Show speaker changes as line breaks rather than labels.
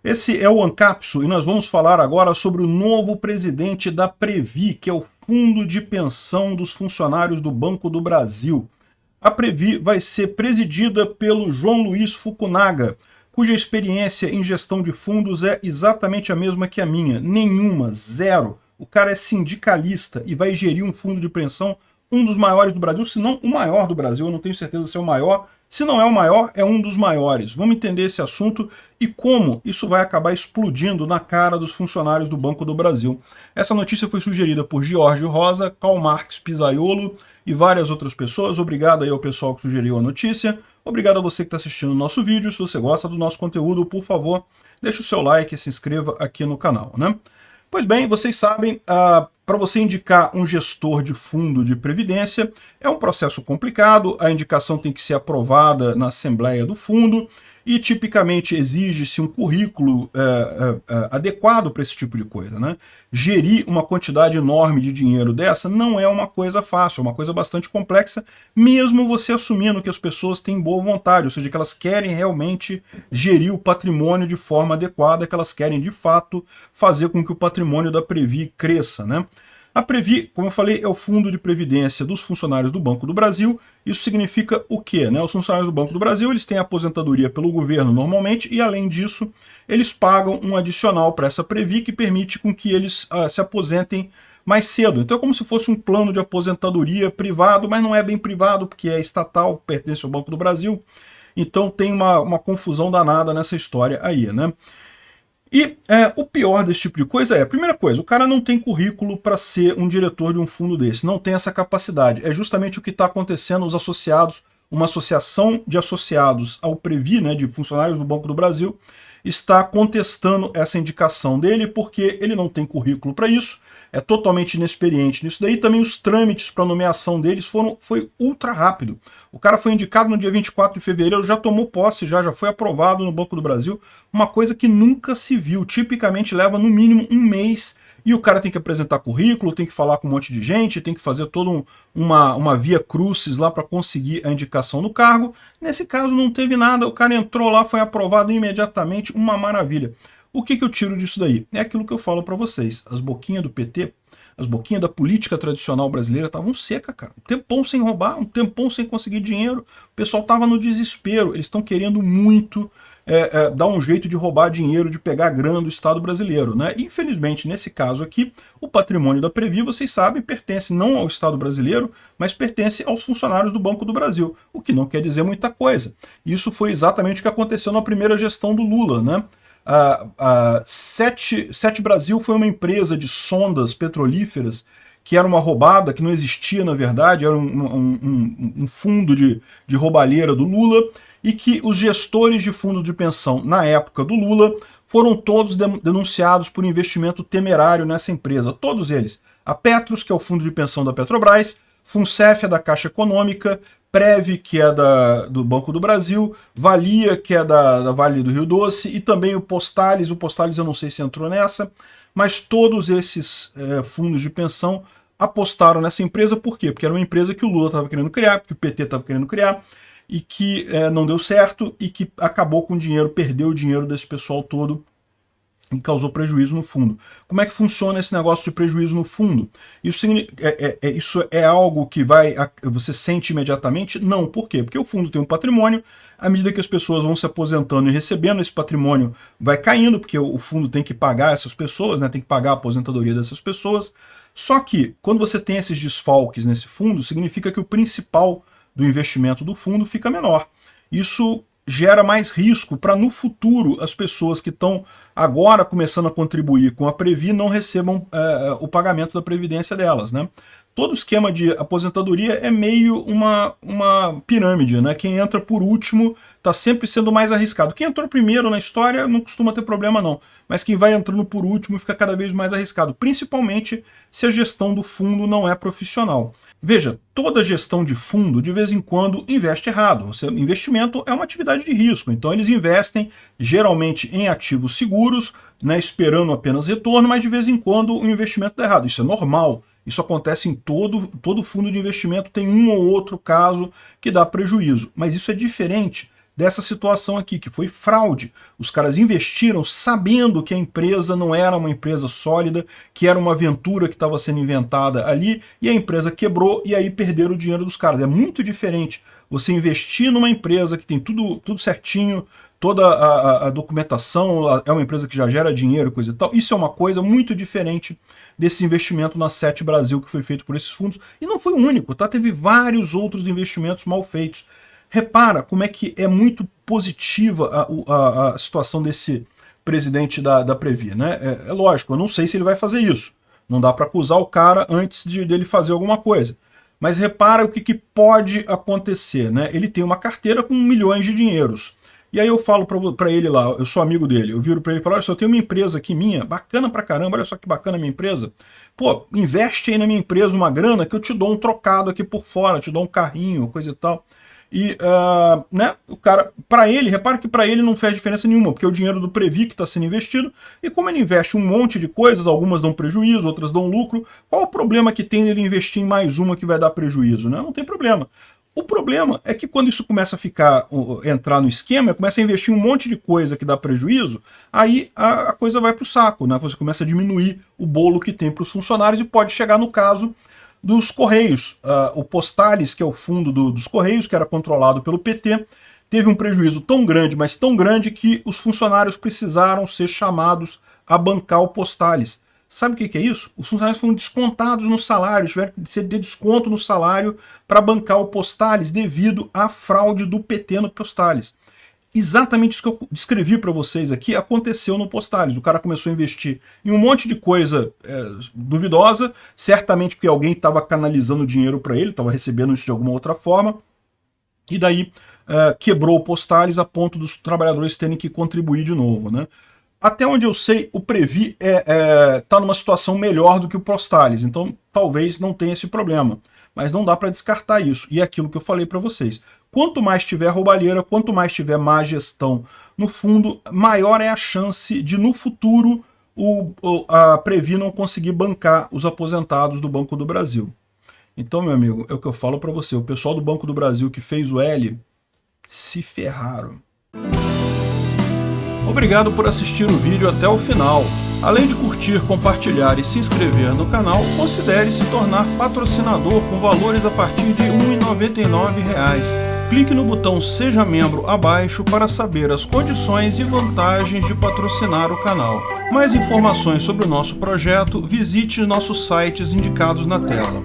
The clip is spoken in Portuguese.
Esse é o Ancapso e nós vamos falar agora sobre o novo presidente da Previ, que é o Fundo de Pensão dos Funcionários do Banco do Brasil. A Previ vai ser presidida pelo João Luiz Fukunaga, cuja experiência em gestão de fundos é exatamente a mesma que a minha. Nenhuma, zero. O cara é sindicalista e vai gerir um fundo de pensão, um dos maiores do Brasil, se não o maior do Brasil. Eu não tenho certeza se é o maior. Se não é o maior, é um dos maiores. Vamos entender esse assunto e como isso vai acabar explodindo na cara dos funcionários do Banco do Brasil. Essa notícia foi sugerida por Giorgio Rosa, Karl Marx Pizzaiolo e várias outras pessoas. Obrigado aí ao pessoal que sugeriu a notícia. Obrigado a você que está assistindo o nosso vídeo. Se você gosta do nosso conteúdo, por favor, deixe o seu like e se inscreva aqui no canal, né? Pois bem, vocês sabem, para você indicar um gestor de fundo de previdência é um processo complicado, a indicação tem que ser aprovada na assembleia do fundo e tipicamente exige-se um currículo adequado para esse tipo de coisa, né? Gerir uma quantidade enorme de dinheiro dessa não é uma coisa fácil, é uma coisa bastante complexa, mesmo você assumindo que as pessoas têm boa vontade, ou seja, que elas querem realmente gerir o patrimônio de forma adequada, que elas querem de fato fazer com que o patrimônio da Previ cresça, né? A Previ, como eu falei, é o fundo de previdência dos funcionários do Banco do Brasil. Isso significa o quê, né? Os funcionários do Banco do Brasil, eles têm aposentadoria pelo governo normalmente e, além disso, eles pagam um adicional para essa Previ que permite com que eles se aposentem mais cedo. Então é como se fosse um plano de aposentadoria privado, mas não é bem privado porque é estatal, pertence ao Banco do Brasil. Então tem uma confusão danada nessa história aí, né? E o pior desse tipo de coisa é, primeira coisa, o cara não tem currículo para ser um diretor de um fundo desse, não tem essa capacidade. É justamente o que está acontecendo os associados, uma associação de associados ao Previ, né, de funcionários do Banco do Brasil, está contestando essa indicação dele porque ele não tem currículo para isso, é totalmente inexperiente nisso daí. Também os trâmites para nomeação deles foi ultra rápido. O cara foi indicado no dia 24 de fevereiro, já tomou posse, já foi aprovado no Banco do Brasil, uma coisa que nunca se viu. Tipicamente leva no mínimo um mês e o cara tem que apresentar currículo, tem que falar com um monte de gente, tem que fazer toda uma via crucis lá para conseguir a indicação no cargo. Nesse caso não teve nada, o cara entrou lá, foi aprovado imediatamente, uma maravilha. O que eu tiro disso daí? É aquilo que eu falo para vocês. As boquinhas do PT, as boquinhas da política tradicional brasileira estavam secas, cara. Um tempão sem roubar, um tempão sem conseguir dinheiro. O pessoal estava no desespero. Eles estão querendo muito dar um jeito de roubar dinheiro, de pegar grana do Estado brasileiro, né? Infelizmente, nesse caso aqui, o patrimônio da Previ, vocês sabem, pertence não ao Estado brasileiro, mas pertence aos funcionários do Banco do Brasil, o que não quer dizer muita coisa. Isso foi exatamente o que aconteceu na primeira gestão do Lula, né? A Sete Brasil foi uma empresa de sondas petrolíferas que era uma roubada, que não existia na verdade, era um fundo de roubalheira do Lula, e que os gestores de fundo de pensão na época do Lula foram todos denunciados por investimento temerário nessa empresa, todos eles. A Petros, que é o fundo de pensão da Petrobras, Funcef, é da Caixa Econômica, Prev, que é do Banco do Brasil, Valia, que é da Vale do Rio Doce, e também o Postales eu não sei se entrou nessa, mas todos esses fundos de pensão apostaram nessa empresa. Por quê? Porque era uma empresa que o Lula estava querendo criar, que o PT estava querendo criar, e que não deu certo, e que acabou com o dinheiro, perdeu o dinheiro desse pessoal todo, e causou prejuízo no fundo. Como é que funciona esse negócio de prejuízo no fundo? Isso é algo que você sente imediatamente? Não. Por quê? Porque o fundo tem um patrimônio, à medida que as pessoas vão se aposentando e recebendo, esse patrimônio vai caindo, porque o fundo tem que pagar essas pessoas, né, tem que pagar a aposentadoria dessas pessoas. Só que, quando você tem esses desfalques nesse fundo, significa que o principal do investimento do fundo fica menor. Isso gera mais risco para no futuro as pessoas que estão agora começando a contribuir com a Previ não recebam o pagamento da previdência delas, né? Todo esquema de aposentadoria é meio uma pirâmide, né? Quem entra por último está sempre sendo mais arriscado. Quem entrou primeiro na história não costuma ter problema não, mas quem vai entrando por último fica cada vez mais arriscado, principalmente se a gestão do fundo não é profissional. Veja, toda gestão de fundo, de vez em quando, investe errado. Investimento é uma atividade de risco, então eles investem geralmente em ativos seguros, né, esperando apenas retorno, mas de vez em quando o investimento dá errado. Isso é normal. Isso acontece em todo fundo de investimento, tem um ou outro caso que dá prejuízo. Mas isso é diferente dessa situação aqui, que foi fraude. Os caras investiram sabendo que a empresa não era uma empresa sólida, que era uma aventura que estava sendo inventada ali, e a empresa quebrou e aí perderam o dinheiro dos caras. É muito diferente você investir numa empresa que tem tudo certinho, toda a documentação, é uma empresa que já gera dinheiro, coisa e tal. Isso é uma coisa muito diferente desse investimento na Sete Brasil que foi feito por esses fundos. E não foi o único, tá? Teve vários outros investimentos mal feitos. Repara como é que é muito positiva a situação desse presidente da Previ, né? É lógico, eu não sei se ele vai fazer isso. Não dá para acusar o cara antes dele fazer alguma coisa. Mas repara o que pode acontecer, né? Ele tem uma carteira com milhões de dinheiros. E aí eu falo para ele lá, eu sou amigo dele, eu viro para ele e falo, olha só, eu tenho uma empresa aqui minha, bacana pra caramba, olha só que bacana a minha empresa. Pô, investe aí na minha empresa uma grana que eu te dou um trocado aqui por fora, te dou um carrinho, coisa e tal. E, né, o cara, para ele, repara que para ele não faz diferença nenhuma, porque é o dinheiro do Previ que está sendo investido, e como ele investe um monte de coisas, algumas dão prejuízo, outras dão lucro, qual o problema que tem ele investir em mais uma que vai dar prejuízo, né? Não tem problema. O problema é que quando isso começa a entrar no esquema, começa a investir um monte de coisa que dá prejuízo, aí a coisa vai para o saco, né? Você começa a diminuir o bolo que tem para os funcionários e pode chegar no caso dos Correios. O Postales, que é o fundo dos Correios, que era controlado pelo PT, teve um prejuízo tão grande, mas tão grande, que os funcionários precisaram ser chamados a bancar o Postales. Sabe o que é isso? Os funcionários foram descontados no salário, tiveram que ter desconto no salário para bancar o Postales devido à fraude do PT no Postales. Exatamente isso que eu descrevi para vocês aqui aconteceu no Postales. O cara começou a investir em um monte de coisa duvidosa, certamente porque alguém estava canalizando dinheiro para ele, estava recebendo isso de alguma outra forma, e daí quebrou o Postales a ponto dos trabalhadores terem que contribuir de novo, né? Até onde eu sei, o Previ está numa situação melhor do que o Postales, então talvez não tenha esse problema. Mas não dá para descartar isso. E é aquilo que eu falei para vocês. Quanto mais tiver roubalheira, quanto mais tiver má gestão no fundo, maior é a chance de, no futuro, a Previ não conseguir bancar os aposentados do Banco do Brasil. Então, meu amigo, é o que eu falo para você. O pessoal do Banco do Brasil que fez o L, se ferraram. Obrigado por assistir o vídeo até o final. Além de curtir, compartilhar e se inscrever no canal, considere se tornar patrocinador com valores a partir de R$ 1,99. Clique no botão Seja Membro abaixo para saber as condições e vantagens de patrocinar o canal. Mais informações sobre o nosso projeto, visite nossos sites indicados na tela.